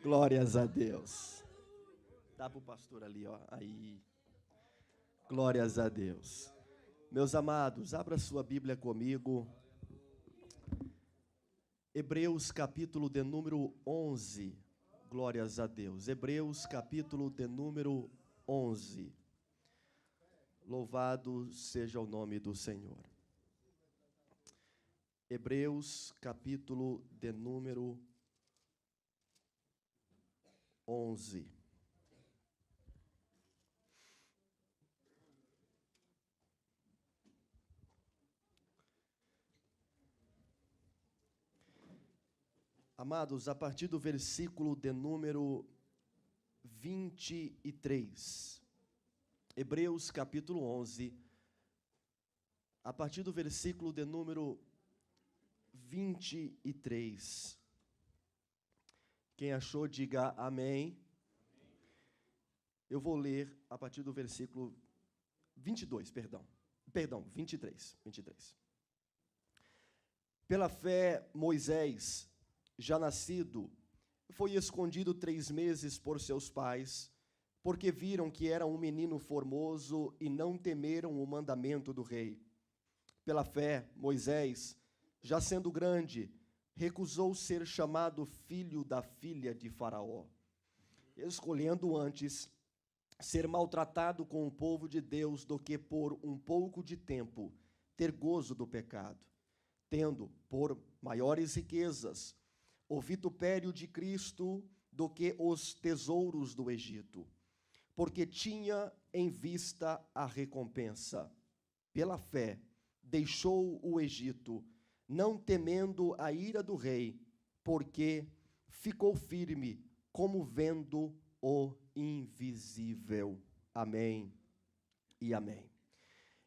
Glórias a Deus. Dá para o pastor ali, ó. Aí. Glórias a Deus. Meus amados, abra sua Bíblia comigo. Hebreus capítulo de número 11. Glórias a Deus. Hebreus capítulo de número 11. Louvado seja o nome do Senhor. Hebreus capítulo de número 11. Amados, a partir do versículo de número 23. Hebreus capítulo 11, a partir do versículo de número 23. Quem achou, diga amém. Eu vou ler a partir do versículo 22, perdão, 23. Pela fé, Moisés, já nascido, foi escondido 3 meses por seus pais, porque viram que era um menino formoso e não temeram o mandamento do rei. Pela fé, Moisés, já sendo grande, recusou ser chamado filho da filha de Faraó, escolhendo antes ser maltratado com o povo de Deus do que por um pouco de tempo ter gozo do pecado, tendo por maiores riquezas o vitupério de Cristo do que os tesouros do Egito, porque tinha em vista a recompensa. Pela fé, deixou o Egito, não temendo a ira do rei, porque ficou firme, como vendo o invisível. Amém e amém.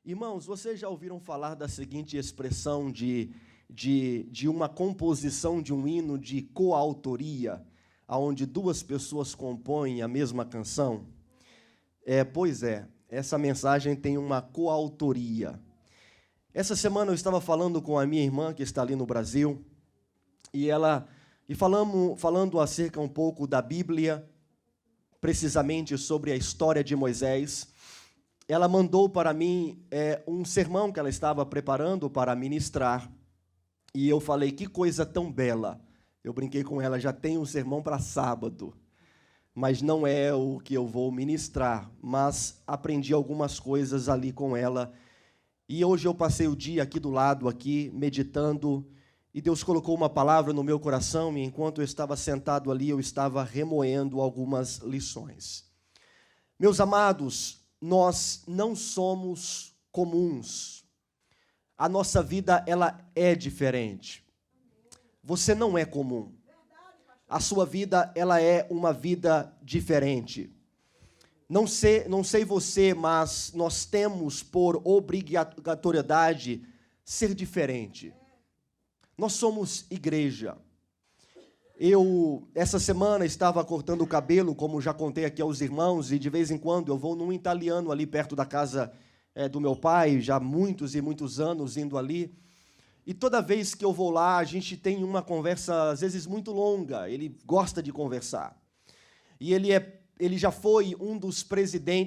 Irmãos, vocês já ouviram falar da seguinte expressão de uma composição de um hino de coautoria, onde 2 pessoas compõem a mesma canção? Pois é, essa mensagem tem uma coautoria. Essa semana eu estava falando com a minha irmã, que está ali no Brasil, falando acerca um pouco da Bíblia, precisamente sobre a história de Moisés. Ela mandou para mim um sermão que ela estava preparando para ministrar, e eu falei, que coisa tão bela. Eu brinquei com ela, já tem um sermão para sábado, mas não é o que eu vou ministrar, mas aprendi algumas coisas ali com ela. E hoje eu passei o dia aqui do lado, aqui, meditando, e Deus colocou uma palavra no meu coração, e enquanto eu estava sentado ali, eu estava remoendo algumas lições. Meus amados, nós não somos comuns. A nossa vida, ela é diferente. Você não é comum. A sua vida, ela é uma vida diferente. Não sei você, mas nós temos por obrigatoriedade ser diferente. Nós somos igreja. Eu, essa semana, estava cortando o cabelo, como já contei aqui aos irmãos, e de vez em quando eu vou num italiano ali perto da casa do meu pai, já muitos e muitos anos indo ali. E toda vez que eu vou lá, a gente tem uma conversa, às vezes, muito longa. Ele gosta de conversar. E ele já foi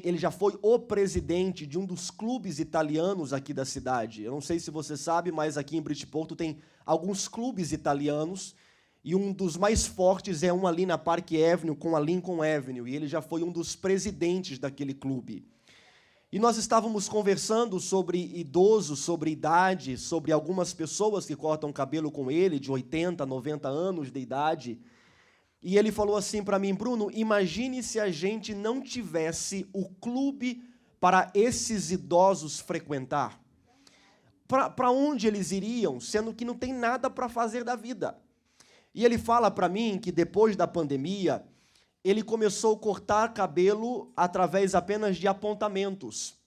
ele já foi o presidente de um dos clubes italianos aqui da cidade. Eu não sei se você sabe, mas aqui em Bridgeport tem alguns clubes italianos, e um dos mais fortes é um ali na Park Avenue, com a Lincoln Avenue, e ele já foi um dos presidentes daquele clube. E nós estávamos conversando sobre idosos, sobre idade, sobre algumas pessoas que cortam cabelo com ele, de 80, 90 anos de idade. E ele falou assim para mim, Bruno, imagine se a gente não tivesse o clube para esses idosos frequentar. Para onde eles iriam, sendo que não tem nada para fazer da vida? E ele fala para mim que depois da pandemia, ele começou a cortar cabelo através apenas de apontamentos.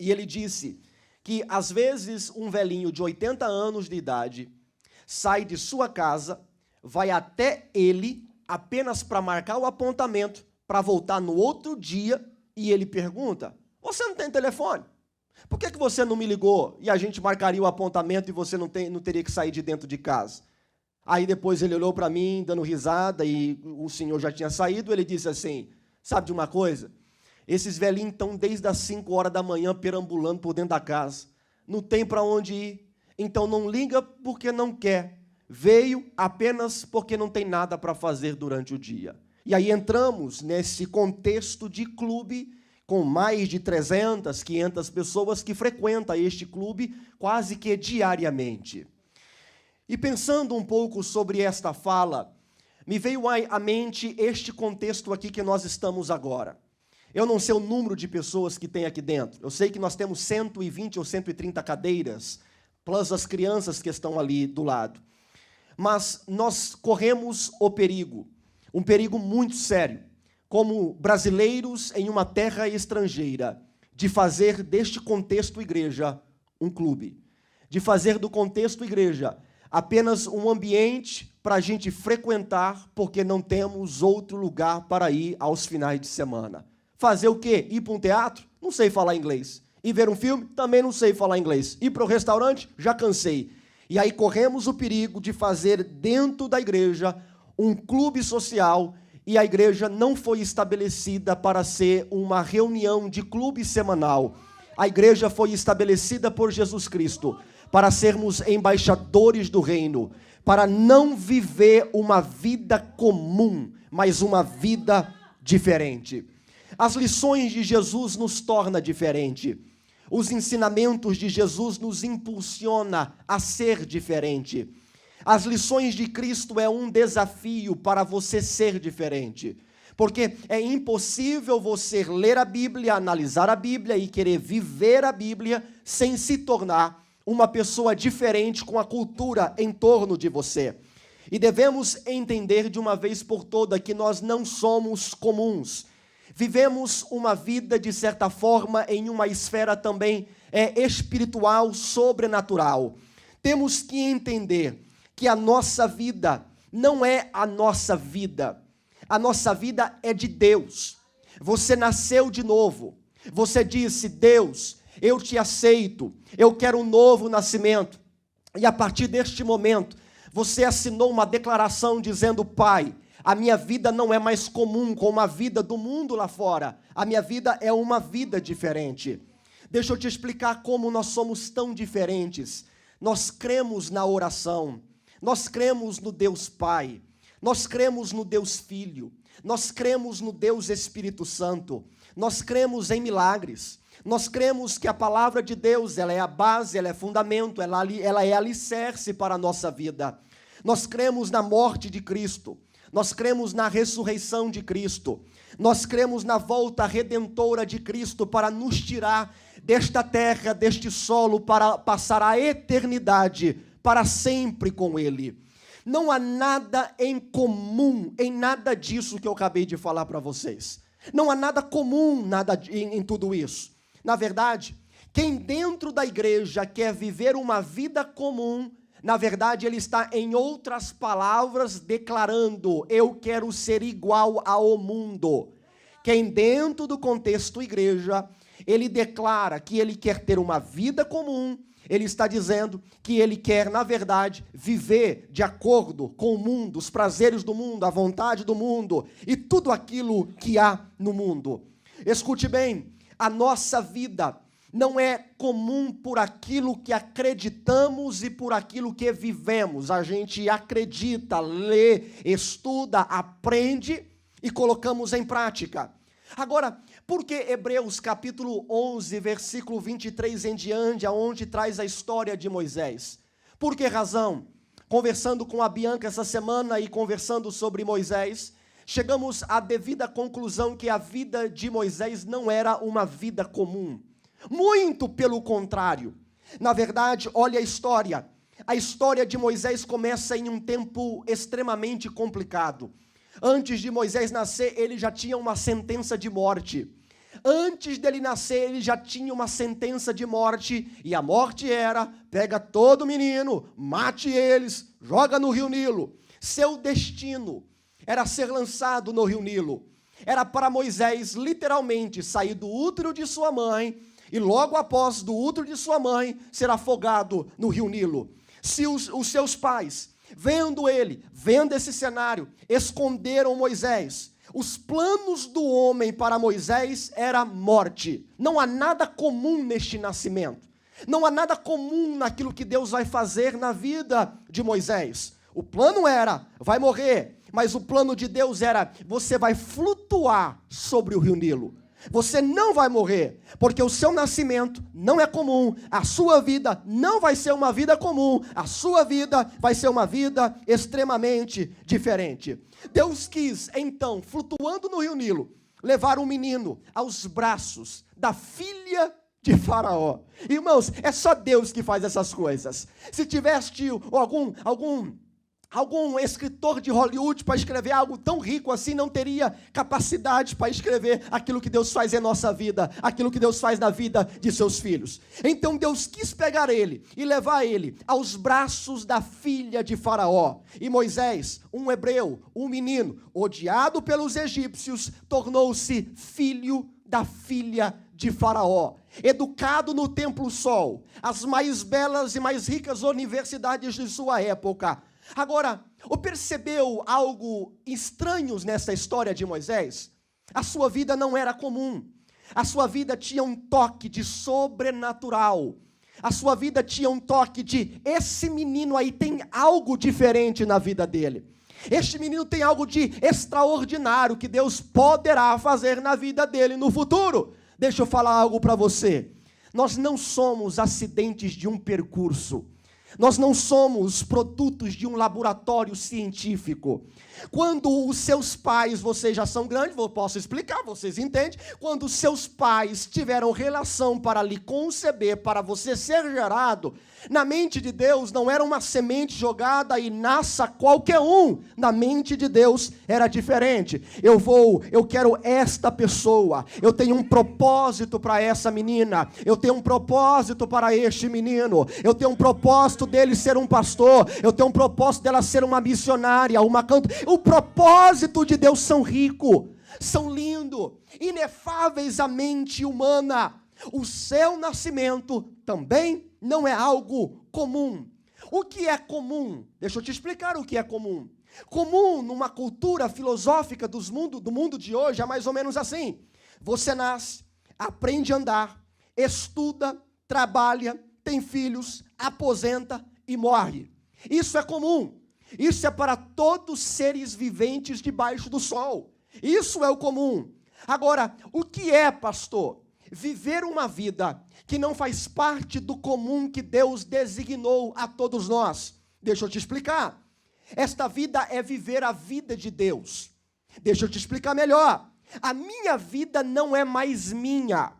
E ele disse que, às vezes, um velhinho de 80 anos de idade sai de sua casa, vai até ele apenas para marcar o apontamento, para voltar no outro dia, e ele pergunta, você não tem telefone? Por que você não me ligou e a gente marcaria o apontamento e você não teria que sair de dentro de casa? Aí depois ele olhou para mim, dando risada, e o senhor já tinha saído, ele disse assim, sabe de uma coisa? Esses velhinhos estão desde as 5 horas da manhã perambulando por dentro da casa. Não tem para onde ir, então não liga porque não quer. Veio apenas porque não tem nada para fazer durante o dia. E aí entramos nesse contexto de clube, com mais de 300, 500 pessoas que frequentam este clube quase que diariamente. E pensando um pouco sobre esta fala, me veio à mente este contexto aqui que nós estamos agora. Eu não sei o número de pessoas que tem aqui dentro. Eu sei que nós temos 120 ou 130 cadeiras, plus as crianças que estão ali do lado. Mas nós corremos o perigo, um perigo muito sério, como brasileiros em uma terra estrangeira, de fazer deste contexto igreja um clube, de fazer do contexto igreja apenas um ambiente para a gente frequentar, porque não temos outro lugar para ir aos finais de semana. Fazer o quê? Ir para um teatro? Não sei falar inglês. Ir ver um filme? Também não sei falar inglês. Ir para o restaurante? Já cansei. E aí corremos o perigo de fazer dentro da igreja um clube social, e a igreja não foi estabelecida para ser uma reunião de clube semanal. A igreja foi estabelecida por Jesus Cristo para sermos embaixadores do reino, para não viver uma vida comum, mas uma vida diferente. As lições de Jesus nos tornam diferente. Os ensinamentos de Jesus nos impulsiona a ser diferente. As lições de Cristo é um desafio para você ser diferente. Porque é impossível você ler a Bíblia, analisar a Bíblia e querer viver a Bíblia sem se tornar uma pessoa diferente com a cultura em torno de você. E devemos entender de uma vez por todas que nós não somos comuns. Vivemos uma vida, de certa forma, em uma esfera também espiritual, sobrenatural. Temos que entender que a nossa vida não é a nossa vida. A nossa vida é de Deus. Você nasceu de novo. Você disse, Deus, eu te aceito. Eu quero um novo nascimento. E a partir deste momento, você assinou uma declaração dizendo, Pai, a minha vida não é mais comum com a vida do mundo lá fora. A minha vida é uma vida diferente. Deixa eu te explicar como nós somos tão diferentes. Nós cremos na oração. Nós cremos no Deus Pai. Nós cremos no Deus Filho. Nós cremos no Deus Espírito Santo. Nós cremos em milagres. Nós cremos que a palavra de Deus, ela é a base, ela é fundamento, ela é alicerce para a nossa vida. Nós cremos na morte de Cristo. Nós cremos na ressurreição de Cristo. Nós cremos na volta redentora de Cristo para nos tirar desta terra, deste solo, para passar a eternidade para sempre com Ele. Não há nada em comum em nada disso que eu acabei de falar para vocês. Não há nada comum em tudo isso. Na verdade, quem dentro da igreja quer viver uma vida comum, na verdade, ele está, em outras palavras, declarando, eu quero ser igual ao mundo. Quem dentro do contexto igreja, ele declara que ele quer ter uma vida comum, ele está dizendo que ele quer, na verdade, viver de acordo com o mundo, os prazeres do mundo, a vontade do mundo e tudo aquilo que há no mundo. Escute bem, a nossa vida não é comum por aquilo que acreditamos e por aquilo que vivemos. A gente acredita, lê, estuda, aprende e colocamos em prática. Agora, por que Hebreus capítulo 11, versículo 23 em diante, aonde traz a história de Moisés? Por que razão? Conversando com a Bianca essa semana e conversando sobre Moisés, chegamos à devida conclusão que a vida de Moisés não era uma vida comum. Muito pelo contrário. Na verdade, olha a história. A história de Moisés começa em um tempo extremamente complicado. Antes de Moisés nascer, ele já tinha uma sentença de morte. Antes dele nascer, ele já tinha uma sentença de morte. E a morte era, pega todo menino, mate eles, joga no rio Nilo. Seu destino era ser lançado no rio Nilo. Era para Moisés, literalmente, sair do útero de sua mãe e logo após do útero de sua mãe, ser afogado no rio Nilo. Se os seus pais Vendo esse cenário, esconderam Moisés. Os planos do homem para Moisés era morte. Não há nada comum neste nascimento. Não há nada comum naquilo que Deus vai fazer na vida de Moisés. O plano era, vai morrer, mas o plano de Deus era, você vai flutuar sobre o rio Nilo. Você não vai morrer, porque o seu nascimento não é comum, a sua vida não vai ser uma vida comum, a sua vida vai ser uma vida extremamente diferente. Deus quis, então, flutuando no rio Nilo, levar um menino aos braços da filha de Faraó. Irmãos, é só Deus que faz essas coisas. Se tivesse algum escritor de Hollywood para escrever algo tão rico assim, não teria capacidade para escrever aquilo que Deus faz em nossa vida, aquilo que Deus faz na vida de seus filhos. Então Deus quis pegar ele e levar ele aos braços da filha de Faraó. E Moisés, um hebreu, um menino, odiado pelos egípcios, tornou-se filho da filha de Faraó. Educado no Templo Sol, as mais belas e mais ricas universidades de sua época. Agora, percebeu algo estranho nessa história de Moisés? A sua vida não era comum. A sua vida tinha um toque de sobrenatural. A sua vida tinha um toque de, esse menino aí tem algo diferente na vida dele. Este menino tem algo de extraordinário que Deus poderá fazer na vida dele no futuro. Deixa eu falar algo para você. Nós não somos acidentes de um percurso. Nós não somos produtos de um laboratório científico. Quando os seus pais, vocês já são grandes, eu posso explicar, vocês entendem? Quando os seus pais tiveram relação para lhe conceber, para você ser gerado, na mente de Deus não era uma semente jogada e nasça qualquer um. Na mente de Deus era diferente. Eu quero esta pessoa. Eu tenho um propósito para essa menina. Eu tenho um propósito para este menino. Eu tenho um propósito dele ser um pastor. Eu tenho um propósito dela ser uma missionária, uma cantora. O propósito de Deus são ricos, são lindos, inefáveis à mente humana. O seu nascimento também não é algo comum. O que é comum? Deixa eu te explicar o que é comum. Comum numa cultura filosófica do mundo de hoje é mais ou menos assim. Você nasce, aprende a andar, estuda, trabalha, tem filhos, aposenta e morre. Isso é comum. Isso é para todos os seres viventes debaixo do sol. Isso é o comum. Agora, o que é, pastor? Viver uma vida que não faz parte do comum que Deus designou a todos nós. Deixa eu te explicar. Esta vida é viver a vida de Deus. Deixa eu te explicar melhor. A minha vida não é mais minha.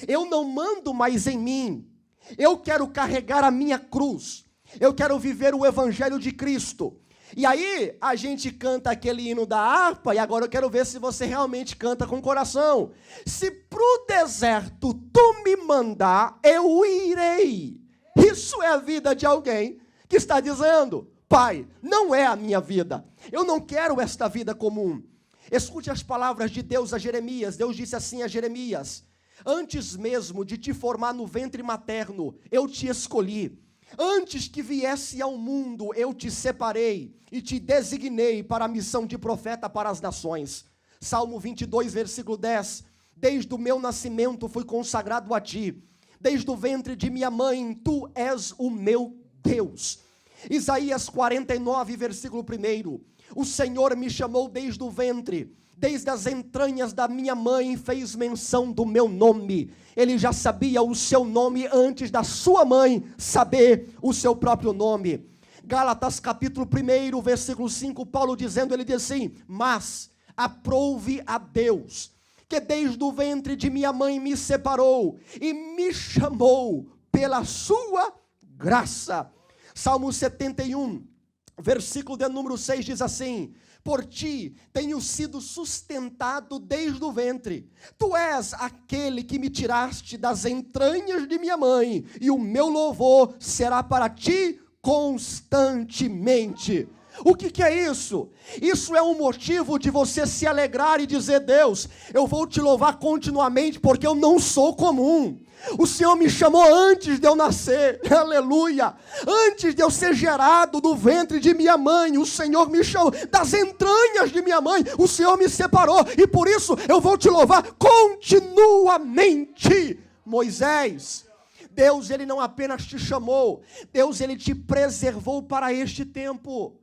Eu não mando mais em mim. Eu quero carregar a minha cruz. Eu quero viver o evangelho de Cristo. E aí, a gente canta aquele hino da harpa, e agora eu quero ver se você realmente canta com o coração. Se pro deserto tu me mandar, eu irei. Isso é a vida de alguém que está dizendo, Pai, não é a minha vida. Eu não quero esta vida comum. Escute as palavras de Deus a Jeremias. Deus disse assim a Jeremias, antes mesmo de te formar no ventre materno, eu te escolhi. Antes que viesse ao mundo, eu te separei e te designei para a missão de profeta para as nações. Salmo 22, versículo 10. Desde o meu nascimento fui consagrado a ti. Desde o ventre de minha mãe, tu és o meu Deus. Isaías 49, versículo 1. O Senhor me chamou desde o ventre. Desde as entranhas da minha mãe fez menção do meu nome. Ele já sabia o seu nome antes da sua mãe saber o seu próprio nome. Gálatas capítulo 1, versículo 5, Paulo dizendo, ele diz assim, mas aprouve a Deus, que desde o ventre de minha mãe me separou e me chamou pela sua graça. Salmo 71, versículo de número 6 diz assim, por ti tenho sido sustentado desde o ventre. Tu és aquele que me tiraste das entranhas de minha mãe, e o meu louvor será para ti constantemente. O que é isso? Isso é um motivo de você se alegrar e dizer: Deus, eu vou te louvar continuamente porque eu não sou comum. O Senhor me chamou antes de eu nascer, aleluia. Antes de eu ser gerado do ventre de minha mãe, o Senhor me chamou. Das entranhas de minha mãe, o Senhor me separou. E por isso eu vou te louvar continuamente. Moisés, Deus, Ele não apenas te chamou, Deus, Ele te preservou para este tempo.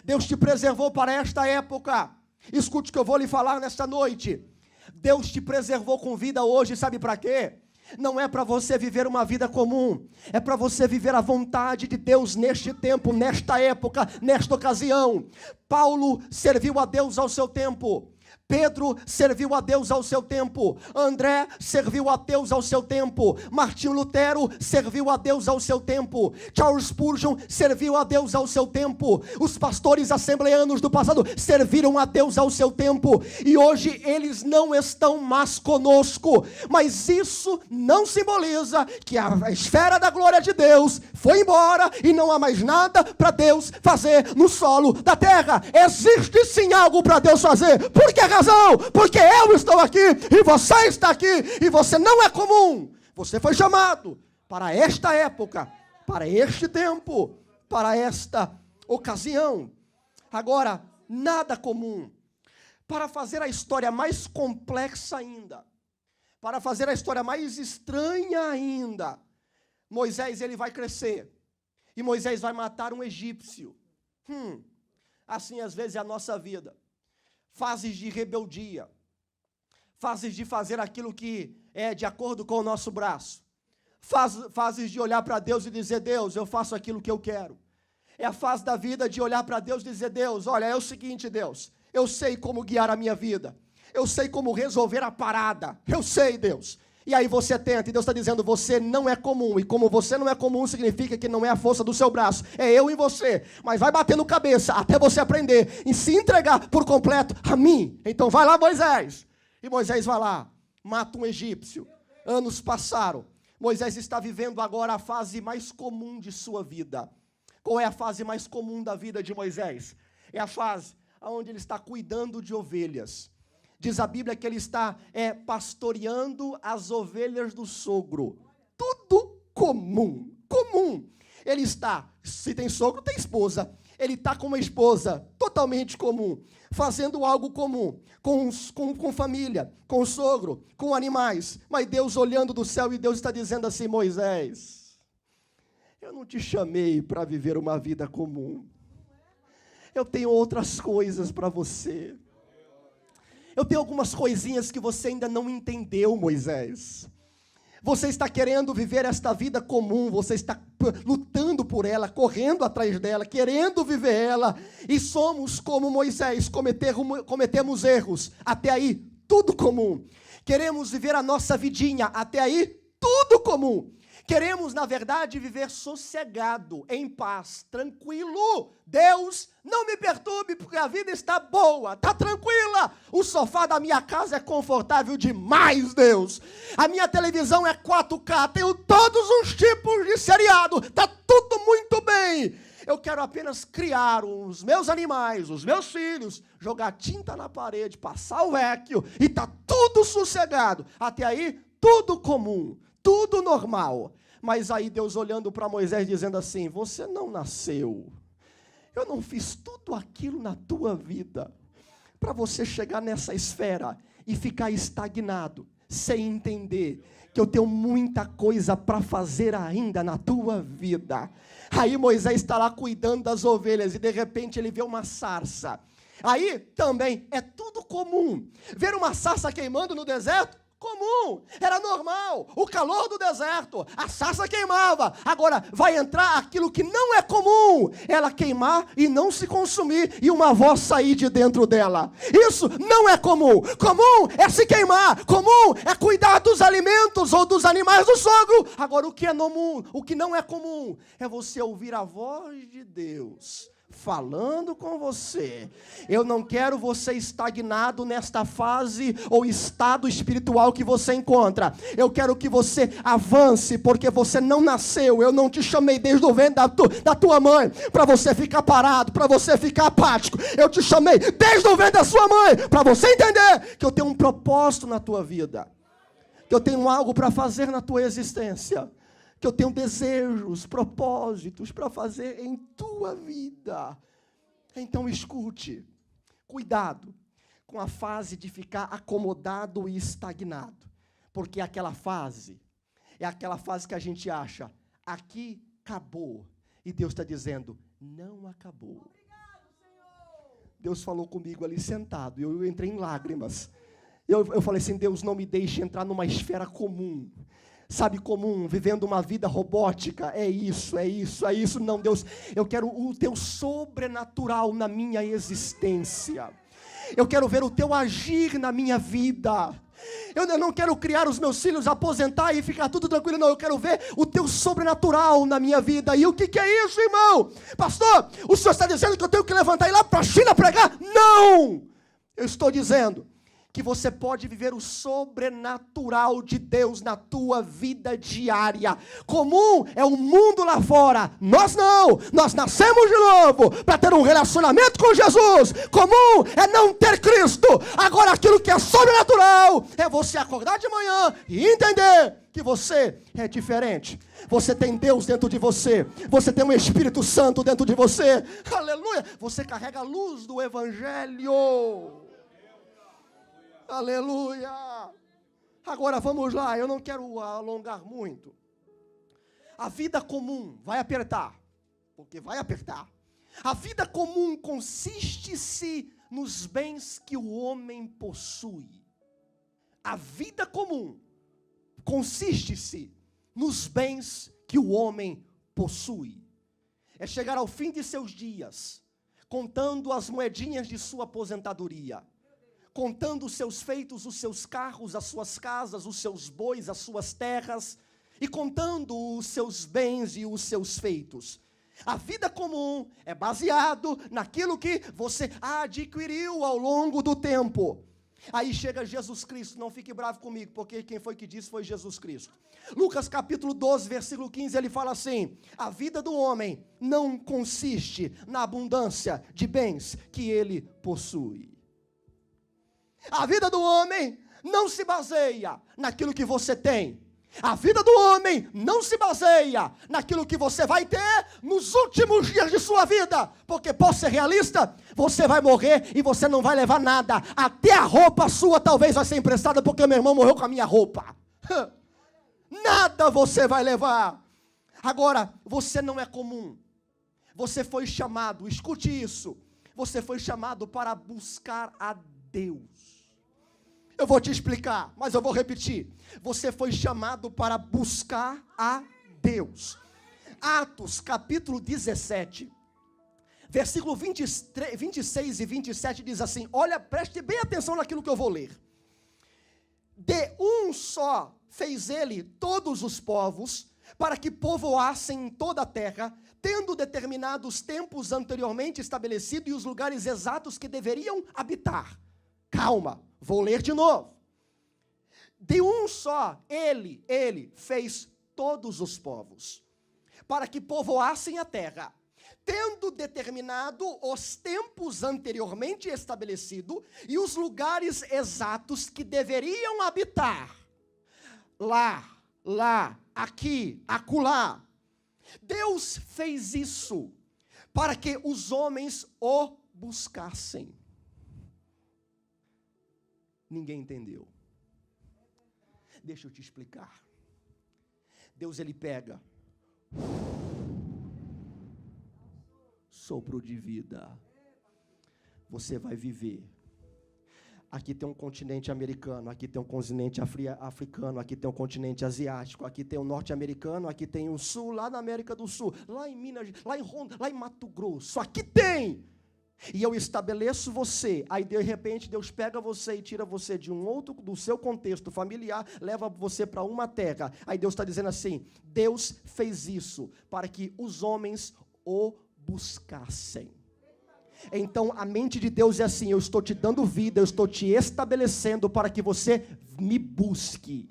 Deus te preservou para esta época. Escute o que eu vou lhe falar nesta noite. Deus te preservou com vida hoje, sabe para quê? Não é para você viver uma vida comum, é para você viver a vontade de Deus neste tempo, nesta época, nesta ocasião. Paulo serviu a Deus ao seu tempo. Pedro serviu a Deus ao seu tempo. André serviu a Deus ao seu tempo. Martinho Lutero serviu a Deus ao seu tempo. Charles Spurgeon serviu a Deus ao seu tempo. Os pastores assembleanos do passado serviram a Deus ao seu tempo. E hoje eles não estão mais conosco. Mas isso não simboliza que a esfera da glória de Deus foi embora e não há mais nada para Deus fazer no solo da terra. Existe sim algo para Deus fazer. Por que razão? Porque eu estou aqui e você está aqui e você não é comum. Você foi chamado para esta época, para este tempo, para esta ocasião. Agora, nada comum. Para fazer a história mais complexa ainda, para fazer a história mais estranha ainda, Moisés, ele vai crescer e Moisés vai matar um egípcio. Assim às vezes é a nossa vida. Fases de rebeldia, fases de fazer aquilo que é de acordo com o nosso braço, fases de olhar para Deus e dizer: Deus, eu faço aquilo que eu quero. É a fase da vida de olhar para Deus e dizer: Deus, olha, é o seguinte, Deus, eu sei como guiar a minha vida, eu sei como resolver a parada, eu sei, Deus. E aí você tenta, e Deus está dizendo: você não é comum, e como você não é comum, significa que não é a força do seu braço, é eu e você, mas vai batendo cabeça, até você aprender, e se entregar por completo a mim. Então vai lá, Moisés, e Moisés vai lá, mata um egípcio. Anos passaram, Moisés está vivendo agora a fase mais comum de sua vida. Qual é a fase mais comum da vida de Moisés? É a fase onde ele está cuidando de ovelhas. Diz a Bíblia que ele está pastoreando as ovelhas do sogro. Tudo comum, comum. Ele está, se tem sogro, tem esposa. Ele está com uma esposa totalmente comum, fazendo algo comum, com família, com o sogro, com animais. Mas Deus olhando do céu e Deus está dizendo assim: Moisés, eu não te chamei para viver uma vida comum. Eu tenho outras coisas para você. Eu tenho algumas coisinhas que você ainda não entendeu, Moisés. Você está querendo viver esta vida comum, você está lutando por ela, correndo atrás dela, querendo viver ela. E somos como Moisés, cometemos erros. Até aí, tudo comum. Queremos viver a nossa vidinha, até aí, tudo comum. Queremos, na verdade, viver sossegado, em paz, tranquilo. Deus, não me perturbe, porque a vida está boa, está tranquila. O sofá da minha casa é confortável demais, Deus. A minha televisão é 4K, tenho todos os tipos de seriado, está tudo muito bem. Eu quero apenas criar os meus animais, os meus filhos, jogar tinta na parede, passar o vecchio, e está tudo sossegado. Até aí, tudo comum, tudo normal. Mas aí Deus olhando para Moisés dizendo assim: você não nasceu. Eu não fiz tudo aquilo na tua vida para você chegar nessa esfera e ficar estagnado, sem entender que eu tenho muita coisa para fazer ainda na tua vida. Aí Moisés está lá cuidando das ovelhas e de repente ele vê uma sarça. Aí também é tudo comum. Ver uma sarça queimando no deserto, comum, era normal, o calor do deserto, a sarça queimava. Agora vai entrar aquilo que não é comum, ela queimar e não se consumir e uma voz sair de dentro dela. Isso não é comum. Comum é se queimar, comum é cuidar dos alimentos ou dos animais do sogro. Agora o que é comum, o que não é comum, é você ouvir a voz de Deus falando com você. Eu não quero você estagnado nesta fase ou estado espiritual que você encontra. Eu quero que você avance, porque você não nasceu. Eu não te chamei desde o ventre da tua mãe para você ficar parado, para você ficar apático. Eu te chamei desde o ventre da sua mãe para você entender que eu tenho um propósito na tua vida, que eu tenho algo para fazer na tua existência, que eu tenho desejos, propósitos para fazer em tua vida. Então escute, cuidado com a fase de ficar acomodado e estagnado, porque aquela fase é aquela fase que a gente acha, aqui acabou, e Deus está dizendo, não acabou. Deus falou comigo ali sentado, eu entrei em lágrimas. Eu falei assim, Deus, não me deixe entrar numa esfera comum. Sabe, comum, vivendo uma vida robótica, é isso. Não, Deus, eu quero o teu sobrenatural na minha existência. Eu quero ver o teu agir na minha vida. Eu não quero criar os meus filhos, aposentar e ficar tudo tranquilo, não. Eu quero ver o teu sobrenatural na minha vida. E o que é isso, irmão? Pastor, o senhor está dizendo que eu tenho que levantar e ir lá para a China pregar? Não! Eu estou dizendo que você pode viver o sobrenatural de Deus na tua vida diária. Comum é o mundo lá fora. Nós não. Nós nascemos de novo para ter um relacionamento com Jesus. Comum é não ter Cristo. Agora, aquilo que é sobrenatural é você acordar de manhã e entender que você é diferente. Você tem Deus dentro de você. Você tem um Espírito Santo dentro de você. Aleluia. Você carrega a luz do Evangelho. Aleluia! Agora vamos lá, eu não quero alongar muito. A vida comum vai apertar, porque vai apertar. A vida comum consiste-se nos bens que o homem possui. A vida comum consiste-se nos bens que o homem possui. É chegar ao fim de seus dias, contando as moedinhas de sua aposentadoria, contando os seus feitos, os seus carros, as suas casas, os seus bois, as suas terras, e contando os seus bens e os seus feitos. A vida comum é baseado naquilo que você adquiriu ao longo do tempo. Aí chega Jesus Cristo, não fique bravo comigo, porque quem foi que disse foi Jesus Cristo. Lucas capítulo 12, versículo 15, ele fala assim, a vida do homem não consiste na abundância de bens que ele possui. A vida do homem não se baseia naquilo que você tem. A vida do homem não se baseia naquilo que você vai ter nos últimos dias de sua vida. Porque, posso ser realista, você vai morrer e você não vai levar nada. Até a roupa sua talvez vai ser emprestada, porque meu irmão morreu com a minha roupa. Nada você vai levar. Agora, você não é comum. Você foi chamado, escute isso. Você foi chamado para buscar a Deus. Eu vou te explicar, mas eu vou repetir. Você foi chamado para buscar a Deus. Atos, capítulo 17, versículo 26 e 27 diz assim, olha, preste bem atenção naquilo que eu vou ler. De um só fez ele todos os povos, para que povoassem toda a terra, tendo determinado os tempos anteriormente estabelecidos e os lugares exatos que deveriam habitar. Calma, vou ler de novo. De um só, ele fez todos os povos, para que povoassem a terra, tendo determinado os tempos anteriormente estabelecidos e os lugares exatos que deveriam habitar. Lá, aqui, acolá. Deus fez isso para que os homens o buscassem. Ninguém entendeu. Deixa eu te explicar. Deus, ele pega sopro de vida. Você vai viver. Aqui tem um continente americano, aqui tem um continente africano, aqui tem um continente asiático, aqui tem o norte-americano, aqui tem o sul, lá na América do Sul, lá em Minas, lá em Ronda, lá em Mato Grosso, aqui tem. E eu estabeleço você, aí de repente Deus pega você e tira você de um outro, do seu contexto familiar, leva você para uma terra. Aí Deus está dizendo assim, Deus fez isso para que os homens o buscassem. Então a mente de Deus é assim: eu estou te dando vida, eu estou te estabelecendo para que você me busque,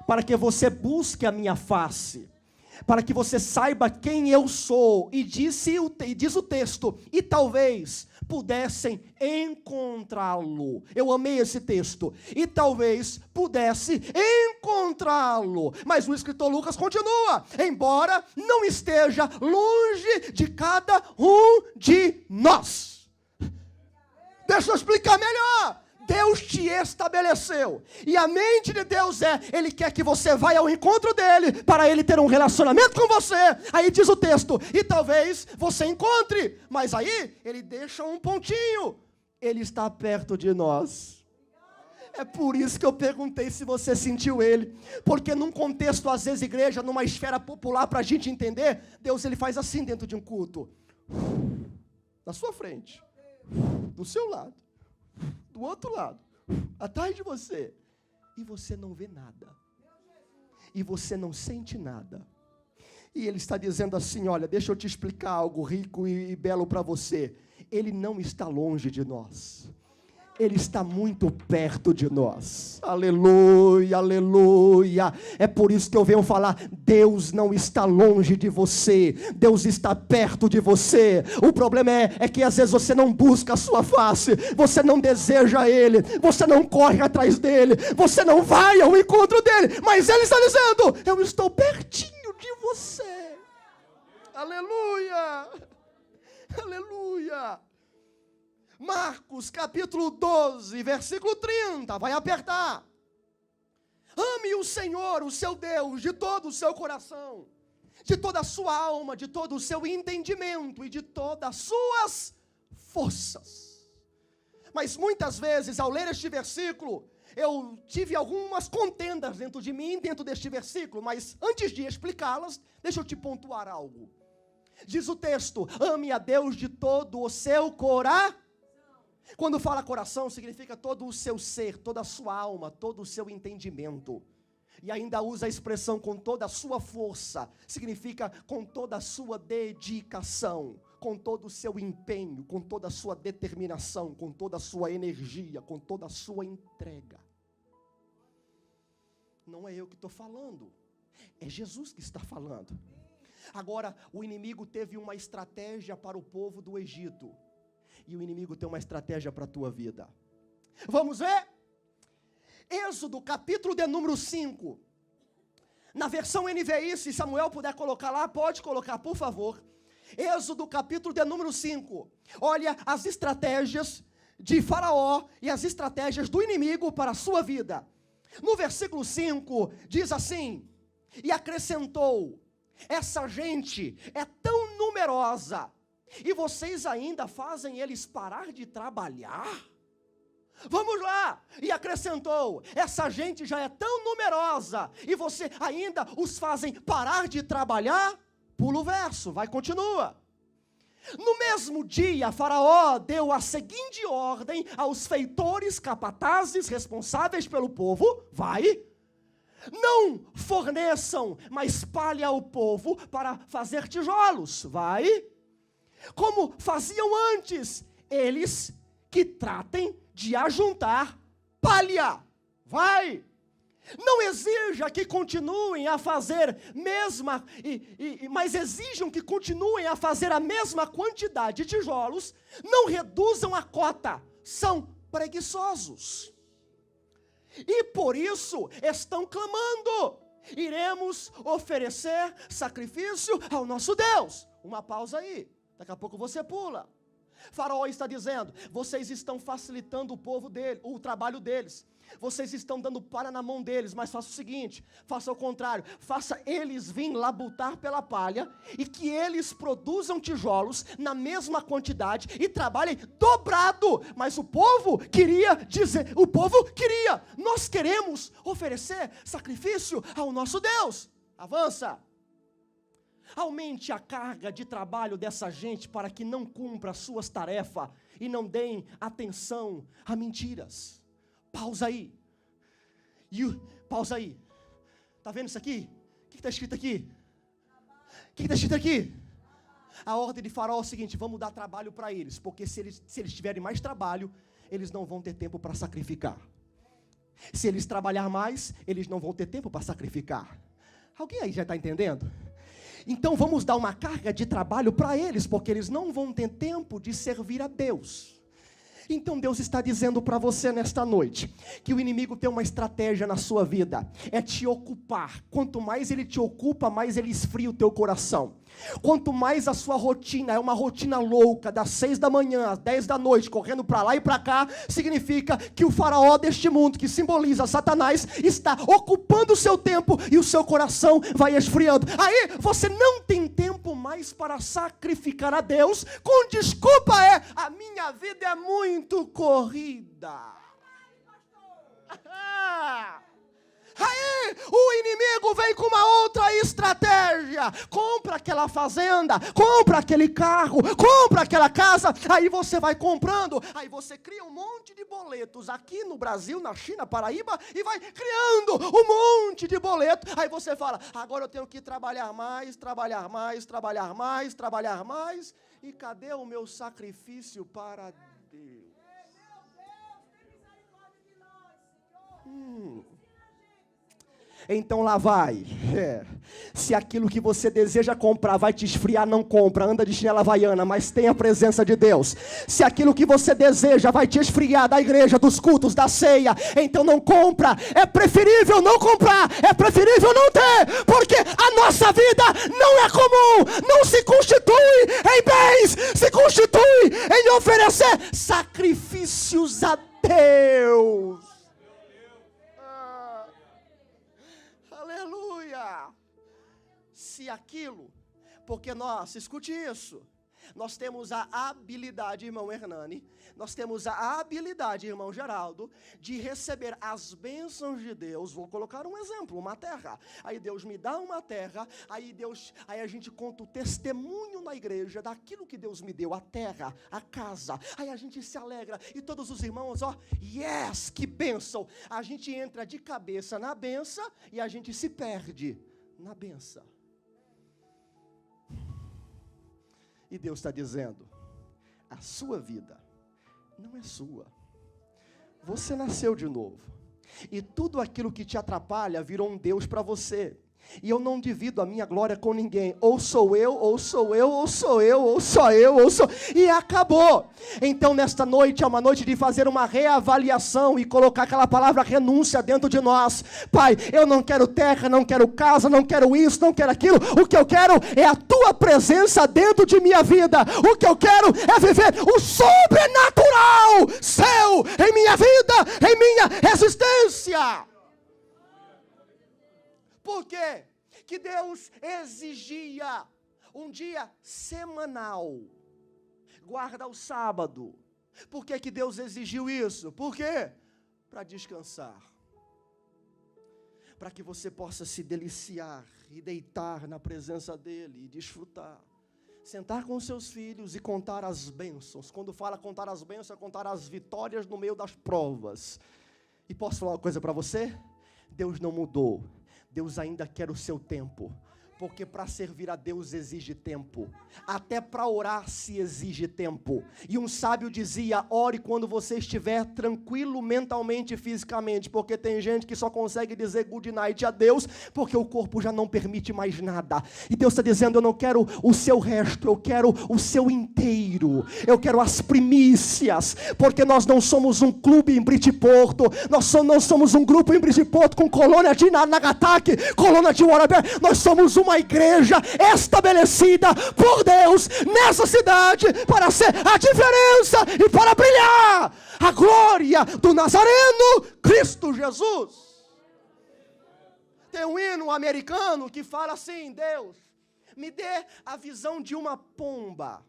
para que você busque a minha face, para que você saiba quem eu sou. E diz o texto: e talvez pudessem encontrá-lo. Eu amei esse texto. E talvez pudesse encontrá-lo. Mas o escritor Lucas continua: embora não esteja longe de cada um de nós. Deixa eu explicar melhor. Deus te estabeleceu, e a mente de Deus Ele quer que você vá ao encontro dEle, para Ele ter um relacionamento com você. Aí diz o texto: e talvez você encontre, mas aí Ele deixa um pontinho: Ele está perto de nós. É por isso que eu perguntei se você sentiu Ele, porque num contexto, às vezes, igreja, numa esfera popular, para a gente entender, Deus Ele faz assim dentro de um culto, na sua frente, do seu lado, do outro lado, atrás de você, e você não vê nada, e você não sente nada. E Ele está dizendo assim: olha, deixa eu te explicar algo rico e belo para você. Ele não está longe de nós, Ele está muito perto de nós. Aleluia, aleluia. É por isso que eu venho falar: Deus não está longe de você, Deus está perto de você. O problema é que às vezes você não busca a sua face, você não deseja Ele, você não corre atrás dEle, você não vai ao encontro dEle, mas Ele está dizendo: eu estou pertinho de você. Aleluia, aleluia. Marcos capítulo 12, versículo 30, vai apertar. Ame o Senhor, o seu Deus, de todo o seu coração, de toda a sua alma, de todo o seu entendimento e de todas as suas forças. Mas muitas vezes, ao ler este versículo, eu tive algumas contendas dentro de mim, dentro deste versículo, mas antes de explicá-las, deixa eu te pontuar algo. Diz o texto: ame a Deus de todo o seu coração. Quando fala coração, significa todo o seu ser, toda a sua alma, todo o seu entendimento. E ainda usa a expressão com toda a sua força, significa com toda a sua dedicação, com todo o seu empenho, com toda a sua determinação, com toda a sua energia, com toda a sua entrega. Não é eu que estou falando, é Jesus que está falando. Agora, o inimigo teve uma estratégia para o povo do Egito, e o inimigo tem uma estratégia para a tua vida. Vamos ver? Êxodo, capítulo de número 5. Na versão NVI, se Samuel puder colocar lá, pode colocar, por favor. Êxodo, capítulo de número 5. Olha as estratégias de Faraó e as estratégias do inimigo para a sua vida. No versículo 5, diz assim: e acrescentou: essa gente é tão numerosa, e vocês ainda fazem eles parar de trabalhar? Vamos lá. E acrescentou: essa gente já é tão numerosa, e você ainda os fazem parar de trabalhar? Pula o verso, vai, continua. No mesmo dia, Faraó deu a seguinte ordem aos feitores, capatazes, responsáveis pelo povo: vai, não forneçam, mas palhe ao povo para fazer tijolos. Vai. Como faziam antes, eles que tratem de ajuntar palha. Vai. Não exija que continuem a fazer mas exijam que continuem a fazer a mesma quantidade de tijolos. Não reduzam a cota. São preguiçosos. E por isso estão clamando: iremos oferecer sacrifício ao nosso Deus. Uma pausa aí. Daqui a pouco você pula. Faraó está dizendo: vocês estão facilitando o povo dele, o trabalho deles. Vocês estão dando palha na mão deles, mas faça o seguinte, faça o contrário. Faça eles virem labutar pela palha, e que eles produzam tijolos na mesma quantidade e trabalhem dobrado. Mas o povo queria, nós queremos oferecer sacrifício ao nosso Deus. Avança. Aumente a carga de trabalho dessa gente para que não cumpra as suas tarefas e não deem atenção a mentiras. Pausa aí. Pausa aí. Está vendo isso aqui? O que está escrito aqui? O que está escrito aqui? A ordem de Faraó é o seguinte: vamos dar trabalho para eles, porque se eles tiverem mais trabalho, eles não vão ter tempo para sacrificar. Se eles trabalhar mais, eles não vão ter tempo para sacrificar. Alguém aí já está entendendo? Então vamos dar uma carga de trabalho para eles, porque eles não vão ter tempo de servir a Deus. Então Deus está dizendo para você nesta noite, que o inimigo tem uma estratégia na sua vida, é te ocupar. Quanto mais ele te ocupa, mais ele esfria o teu coração. Quanto mais a sua rotina é uma rotina louca, das 6 da manhã às 10 da noite, correndo para lá e para cá, significa que o faraó deste mundo, que simboliza Satanás, está ocupando o seu tempo e o seu coração vai esfriando. Aí você não tem tempo mais para sacrificar a Deus, com desculpa a minha vida é muito corrida. Aí o inimigo vem com uma outra estratégia: compra aquela fazenda, compra aquele carro, compra aquela casa. Aí você vai comprando, aí você cria um monte de boletos aqui no Brasil, na China, Paraíba, e vai criando um monte de boleto. Aí você fala: agora eu tenho que trabalhar mais, trabalhar mais, trabalhar mais, trabalhar mais. E cadê o meu sacrifício para Deus? Então lá vai. Se aquilo que você deseja comprar vai te esfriar, não compra. Anda de chinela havaiana, mas tem a presença de Deus. Se aquilo que você deseja vai te esfriar da igreja, dos cultos, da ceia, então não compra. É preferível não comprar, é preferível não ter, porque a nossa vida não é comum, não se constitui em bens, se constitui em oferecer sacrifícios a Deus. Se aquilo, porque nós, escute isso, nós temos a habilidade, irmão Hernani, nós temos a habilidade, irmão Geraldo, de receber as bênçãos de Deus. Vou colocar um exemplo, uma terra. Aí Deus me dá uma terra, aí a gente conta o testemunho na igreja daquilo que Deus me deu, a terra, a casa. Aí a gente se alegra e todos os irmãos, yes, que bênção. A gente entra de cabeça na bênção e a gente se perde na bênção. E Deus está dizendo: a sua vida não é sua. Você nasceu de novo. E tudo aquilo que te atrapalha virou um Deus para você. E eu não divido a minha glória com ninguém. Ou sou eu, ou sou eu, ou sou eu, ou só eu, ou sou... E acabou. Então nesta noite é uma noite de fazer uma reavaliação e colocar aquela palavra renúncia dentro de nós. Pai, eu não quero terra, não quero casa, não quero isso, não quero aquilo. O que eu quero é a tua presença dentro de minha vida. O que eu quero é viver o sobrenatural seu em minha vida, em minha existência. Por quê? Que Deus exigia um dia semanal. Guarda o sábado. Por que Deus exigiu isso? Por quê? Para descansar. Para que você possa se deliciar e deitar na presença dEle e desfrutar. Sentar com seus filhos e contar as bênçãos. Quando fala contar as bênçãos, é contar as vitórias no meio das provas. E posso falar uma coisa para você? Deus não mudou. Deus ainda quer o seu tempo, porque para servir a Deus exige tempo, até para orar se exige tempo. E um sábio dizia: ore quando você estiver tranquilo mentalmente e fisicamente, porque tem gente que só consegue dizer good night a Deus, porque o corpo já não permite mais nada. E Deus está dizendo: eu não quero o seu resto, eu quero o seu inteiro, eu quero as primícias, porque nós não somos um clube em Bridgeporto, nós não somos um grupo em Bridgeporto com colônia de Nagataki, colônia de Warabé, nós somos uma igreja estabelecida por Deus nessa cidade para ser a diferença e para brilhar a glória do Nazareno Cristo Jesus. Tem um hino americano que fala assim: Deus, me dê a visão de uma pomba.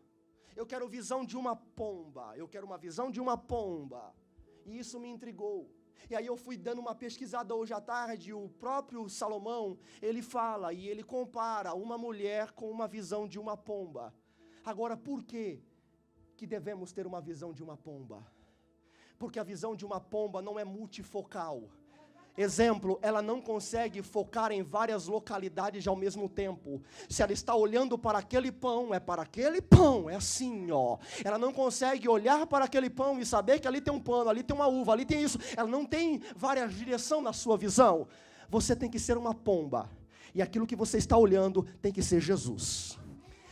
Eu quero visão de uma pomba. Eu quero uma visão de uma pomba. E isso me intrigou. E aí eu fui dando uma pesquisada hoje à tarde. O próprio Salomão, ele fala e ele compara uma mulher com uma visão de uma pomba. Agora, por que devemos ter uma visão de uma pomba? Porque a visão de uma pomba não é multifocal. Exemplo, ela não consegue focar em várias localidades ao mesmo tempo. Se ela está olhando para aquele pão, é para aquele pão, é assim, ó. Ela não consegue olhar para aquele pão e saber que ali tem um pano, ali tem uma uva, ali tem isso. Ela não tem várias direções na sua visão. Você tem que ser uma pomba. E aquilo que você está olhando tem que ser Jesus.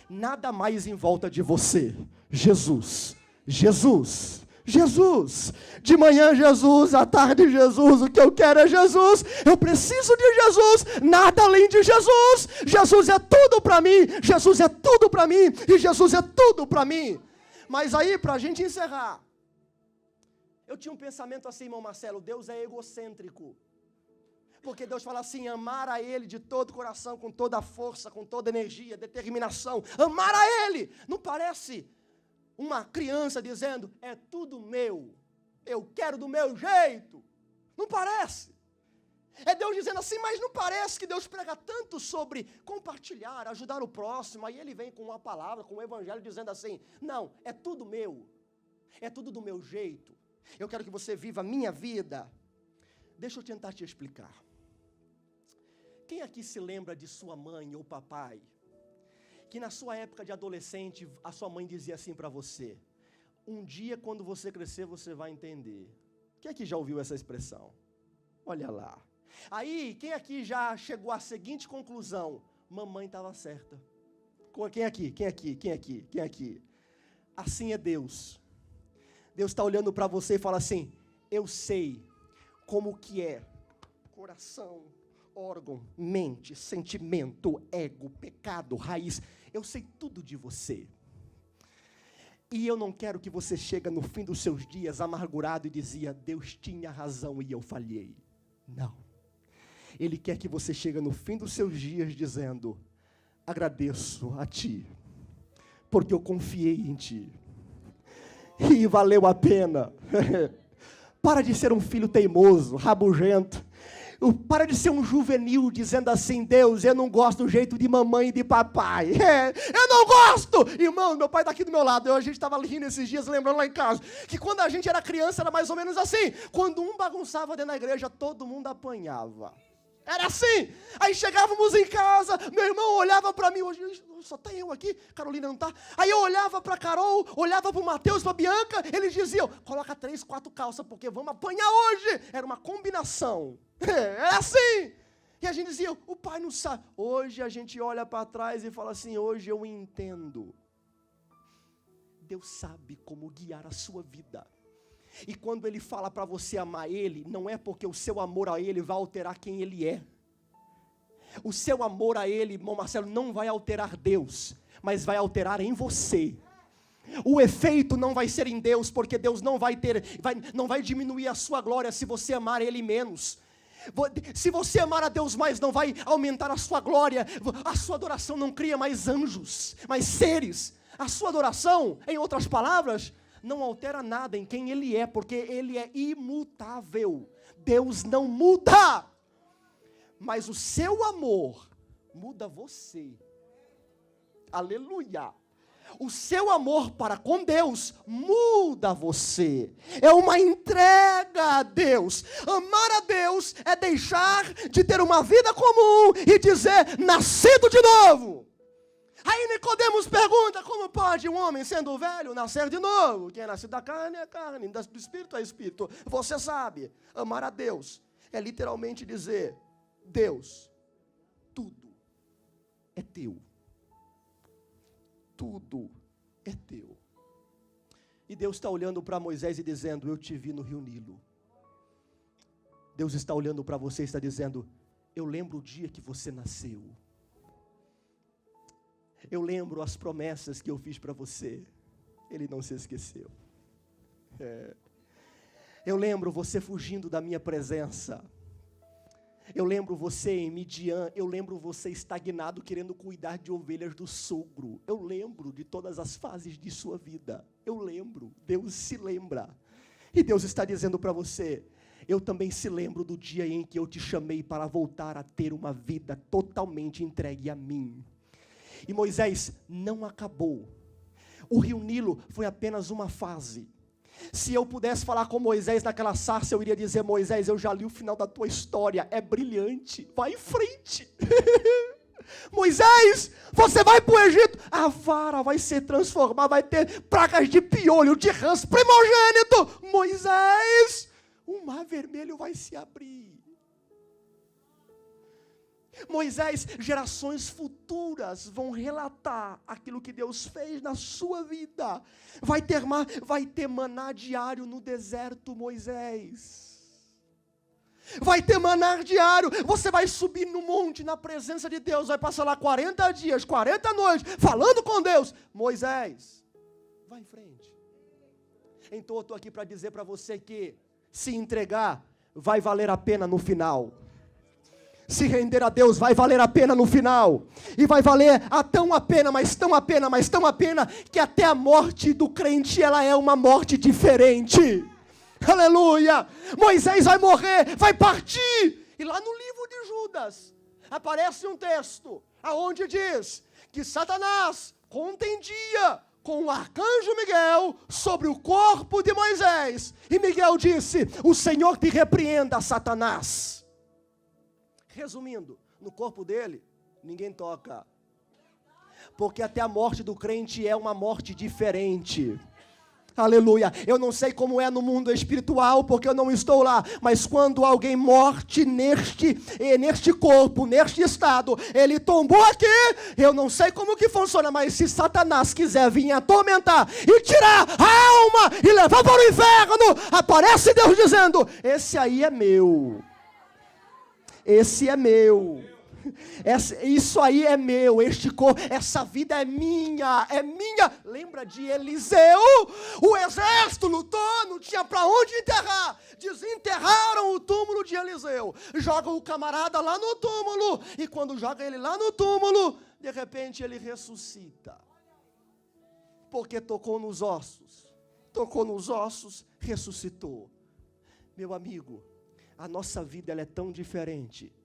Nada mais em volta de você. Jesus, Jesus, Jesus. De manhã Jesus, à tarde Jesus. O que eu quero é Jesus. Eu preciso de Jesus. Nada além de Jesus. Jesus é tudo para mim. Jesus é tudo para mim. E Jesus é tudo para mim. Mas aí, para a gente encerrar, eu tinha um pensamento assim, irmão Marcelo, Deus é egocêntrico. Porque Deus fala assim, amar a Ele de todo o coração, com toda a força, com toda a energia, determinação. Amar a Ele. Não parece uma criança dizendo, é tudo meu. Eu quero do meu jeito. Não parece. É Deus dizendo assim, mas não parece que Deus prega tanto sobre compartilhar, ajudar o próximo. Aí Ele vem com uma palavra, com o evangelho, dizendo assim, não, é tudo meu. É tudo do meu jeito. Eu quero que você viva a minha vida. Deixa eu tentar te explicar. Quem aqui se lembra de sua mãe ou papai, que na sua época de adolescente, a sua mãe dizia assim para você, um dia quando você crescer você vai entender. Quem aqui já ouviu essa expressão? Olha lá. Aí, quem aqui já chegou à seguinte conclusão, mamãe estava certa. Quem aqui? Quem aqui? Quem aqui? Quem aqui? Assim é Deus. Deus está olhando para você e fala assim, eu sei como que é coração, órgão, mente, sentimento, ego, pecado, raiz. Eu sei tudo de você. E eu não quero que você chegue no fim dos seus dias amargurado e dizia, Deus tinha razão e eu falhei. Não. Ele quer que você chegue no fim dos seus dias dizendo, agradeço a Ti, porque eu confiei em Ti. E valeu a pena. Para de ser um filho teimoso, rabugento. Para de ser um juvenil dizendo assim, Deus, eu não gosto do jeito de mamãe e de papai. Eu não gosto! Irmão, meu pai está aqui do meu lado. A gente estava rindo esses dias, lembrando lá em casa, que quando a gente era criança era mais ou menos assim. Quando um bagunçava dentro da igreja, todo mundo apanhava. Era assim. Aí chegávamos em casa, meu irmão olhava para mim, hoje só tem eu aqui, Carolina não está. Aí eu olhava para Carol, olhava para o Mateus, para a Bianca, eles diziam, coloca 3, 4 calças, porque vamos apanhar hoje. Era uma combinação. Era assim. E a gente dizia, o pai não sabe. Hoje a gente olha para trás e fala assim, hoje eu entendo. Deus sabe como guiar a sua vida. E quando Ele fala para você amar Ele, não é porque o seu amor a Ele vai alterar quem Ele é. O seu amor a Ele, irmão Marcelo, não vai alterar Deus, mas vai alterar em você. O efeito não vai ser em Deus, porque Deus não vai diminuir a sua glória se você amar Ele menos. Se você amar a Deus mais, não vai aumentar a sua glória. A sua adoração não cria mais anjos, mais seres. A sua adoração, em outras palavras, não altera nada em quem Ele é, porque Ele é imutável. Deus não muda. Mas o seu amor muda você. Aleluia. O seu amor para com Deus muda você. É uma entrega a Deus. Amar a Deus é deixar de ter uma vida comum e dizer, nascido de novo. Aí Nicodemos pergunta, como pode um homem sendo velho nascer de novo? Quem é nascido da carne é carne, do espírito é espírito. Você sabe, amar a Deus é literalmente dizer, Deus, tudo é teu. Tudo é teu. E Deus está olhando para Moisés e dizendo, eu te vi no Rio Nilo. Deus está olhando para você e está dizendo, eu lembro o dia que você nasceu. Eu lembro as promessas que eu fiz para você. Ele não se esqueceu. Eu lembro você fugindo da minha presença. Eu lembro você em Midian. Eu lembro você estagnado querendo cuidar de ovelhas do sogro. Eu lembro de todas as fases de sua vida. Eu lembro. Deus se lembra. E Deus está dizendo para você, eu também se lembro do dia em que eu te chamei para voltar a ter uma vida totalmente entregue a mim. E Moisés, não acabou. O Rio Nilo foi apenas uma fase. Se eu pudesse falar com Moisés naquela sarça, eu iria dizer: Moisés, eu já li o final da tua história, é brilhante, vai em frente. Moisés, você vai para o Egito, a vara vai ser transformada, vai ter pragas de piolho, de rãs, primogênito. Moisés, o mar vermelho vai se abrir. Moisés, gerações futuras vão relatar aquilo que Deus fez na sua vida. Vai ter maná diário no deserto, Moisés. Vai ter maná diário. Você vai subir no monte na presença de Deus, vai passar lá 40 dias, 40 noites, falando com Deus. Moisés, vai em frente. Então eu estou aqui para dizer para você que se entregar vai valer a pena no final. Se render a Deus vai valer a pena no final. E vai valer tão a pena, mas tão a pena, mas tão a pena, que até a morte do crente, ela é uma morte diferente. Aleluia! Moisés vai morrer, vai partir. E lá no livro de Judas, aparece um texto, aonde diz que Satanás contendia com o arcanjo Miguel sobre o corpo de Moisés. E Miguel disse: o Senhor te repreenda, Satanás. Resumindo, no corpo dele, ninguém toca. Porque até a morte do crente é uma morte diferente. Aleluia. Eu não sei como é no mundo espiritual, porque eu não estou lá. Mas quando alguém morte neste corpo, neste estado, ele tombou aqui, eu não sei como que funciona, mas se Satanás quiser vir atormentar e tirar a alma e levar para o inferno, aparece Deus dizendo: esse aí é meu. Esse é meu. Isso aí é meu, este corpo, essa vida é minha, é minha. Lembra de Eliseu? O exército lutou, não tinha para onde enterrar. Desenterraram o túmulo de Eliseu. Jogam o camarada lá no túmulo. E quando joga ele lá no túmulo, de repente ele ressuscita. Porque tocou nos ossos. Tocou nos ossos, ressuscitou. Meu amigo, a nossa vida ela é tão diferente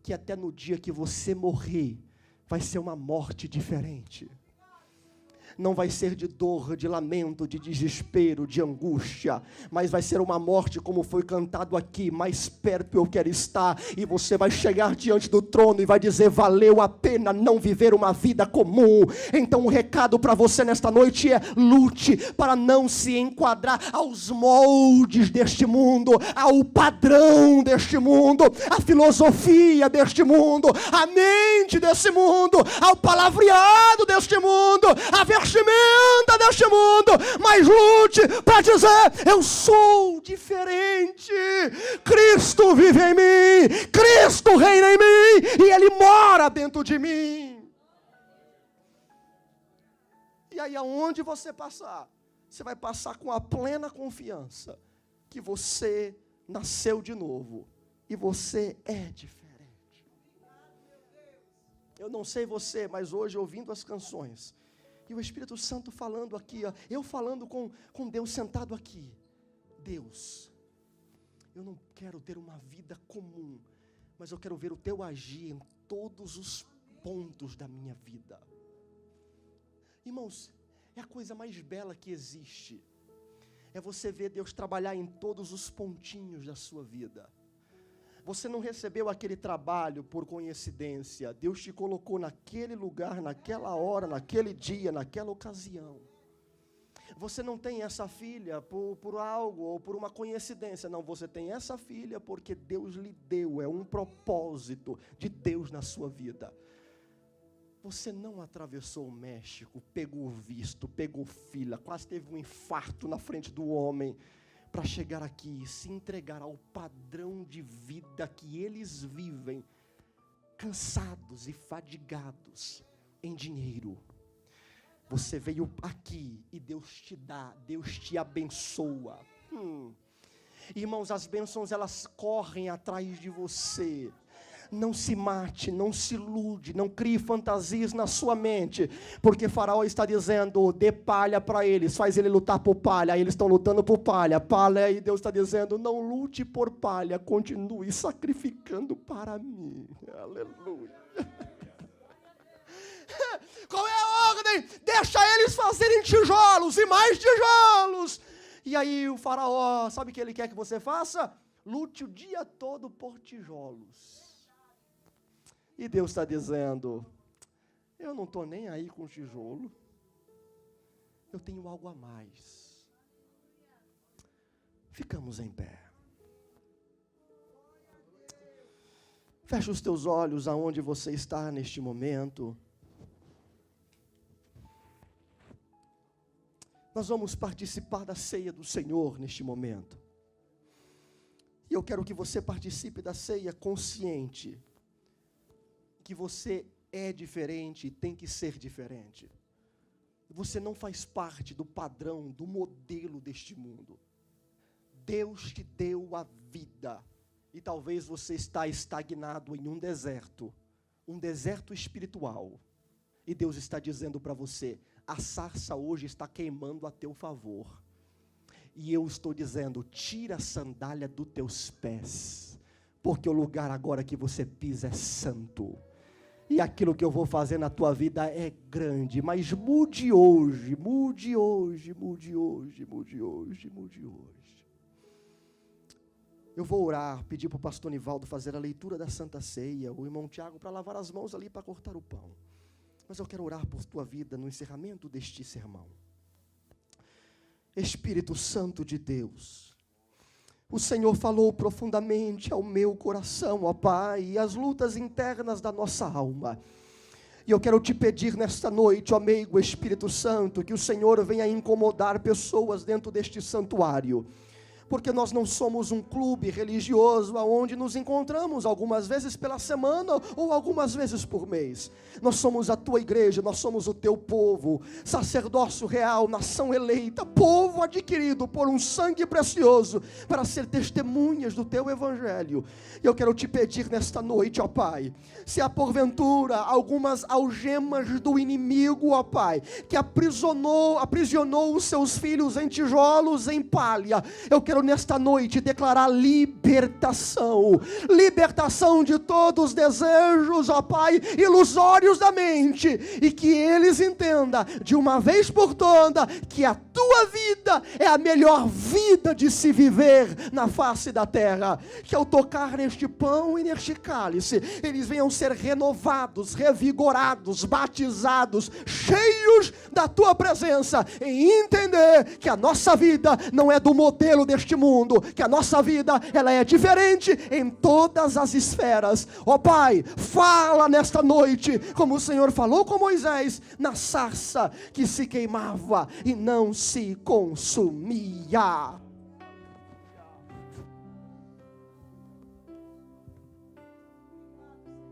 que até no dia que você morrer, vai ser uma morte diferente. Não vai ser de dor, de lamento, de desespero, de angústia, mas vai ser uma morte como foi cantado aqui: mais perto eu quero estar. E você vai chegar diante do trono e vai dizer: valeu a pena não viver uma vida comum. Então o recado para você nesta noite é: lute para não se enquadrar aos moldes deste mundo, ao padrão deste mundo, à filosofia deste mundo, à mente desse mundo, ao palavreado deste mundo, à vestimenta deste mundo, mas lute para dizer: eu sou diferente. Cristo vive em mim, Cristo reina em mim, e Ele mora dentro de mim. E aí aonde você passar, você vai passar com a plena confiança que você nasceu de novo, e você é diferente. Eu não sei você, mas hoje ouvindo as canções, e o Espírito Santo falando aqui, ó, eu falando com Deus sentado aqui: Deus, eu não quero ter uma vida comum, mas eu quero ver o Teu agir em todos os pontos da minha vida. Irmãos, é a coisa mais bela que existe, é você ver Deus trabalhar em todos os pontinhos da sua vida. Você não recebeu aquele trabalho por coincidência. Deus te colocou naquele lugar, naquela hora, naquele dia, naquela ocasião. Você não tem essa filha por algo ou por uma coincidência. Não, você tem essa filha porque Deus lhe deu. É um propósito de Deus na sua vida. Você não atravessou o México, pegou visto, pegou fila, quase teve um infarto na frente do homem, para chegar aqui e se entregar ao padrão de vida que eles vivem, cansados e fadigados em dinheiro. Você veio aqui e Deus te dá, Deus te abençoa. Irmãos, as bênçãos elas correm atrás de você. Não se mate, não se ilude, não crie fantasias na sua mente, porque Faraó está dizendo: dê palha para eles, faz ele lutar por palha. Aí eles estão lutando por palha, e Deus está dizendo: não lute por palha, continue sacrificando para mim. Aleluia. Qual é a ordem? Deixa eles fazerem tijolos e mais tijolos. E aí o faraó, sabe o que ele quer que você faça? Lute o dia todo por tijolos. E Deus está dizendo, eu não estou nem aí com tijolo, eu tenho algo a mais. Ficamos em pé. Feche os teus olhos aonde você está neste momento. Nós vamos participar da ceia do Senhor neste momento. E eu quero que você participe da ceia consciente que você é diferente e tem que ser diferente. Você não faz parte do padrão, do modelo deste mundo. Deus te deu a vida. E talvez você está estagnado em um deserto espiritual. E Deus está dizendo para você, a sarça hoje está queimando a teu favor. E eu estou dizendo, tira a sandália dos teus pés, porque o lugar agora que você pisa é santo. E aquilo que eu vou fazer na tua vida é grande, mas mude hoje, mude hoje, mude hoje, mude hoje, mude hoje. Eu vou orar, pedir para o pastor Nivaldo fazer a leitura da Santa Ceia, o irmão Tiago para lavar as mãos ali para cortar o pão. Mas eu quero orar por tua vida no encerramento deste sermão. Espírito Santo de Deus, o Senhor falou profundamente ao meu coração, ó Pai, e as lutas internas da nossa alma. E eu quero te pedir nesta noite, ó amigo Espírito Santo, que o Senhor venha incomodar pessoas dentro deste santuário. Porque nós não somos um clube religioso onde nos encontramos algumas vezes pela semana ou algumas vezes por mês. Nós somos a tua igreja, nós somos o teu povo, sacerdócio real, nação eleita, povo adquirido por um sangue precioso para ser testemunhas do teu evangelho. E eu quero te pedir nesta noite, ó Pai, se há porventura algumas algemas do inimigo, ó Pai, que aprisionou os seus filhos em tijolos, em palha, eu quero nesta noite declarar libertação de todos os desejos, ó Pai, ilusórios da mente, e que eles entendam de uma vez por todas que a tua vida é a melhor vida de se viver na face da terra. Que ao tocar neste pão e neste cálice, eles venham ser renovados, revigorados, batizados, cheios da tua presença, e entender que a nossa vida não é do modelo deste mundo, que a nossa vida ela é diferente em todas as esferas. Ó Pai, fala nesta noite, como o Senhor falou com Moisés, na sarça que se queimava e não se consumia.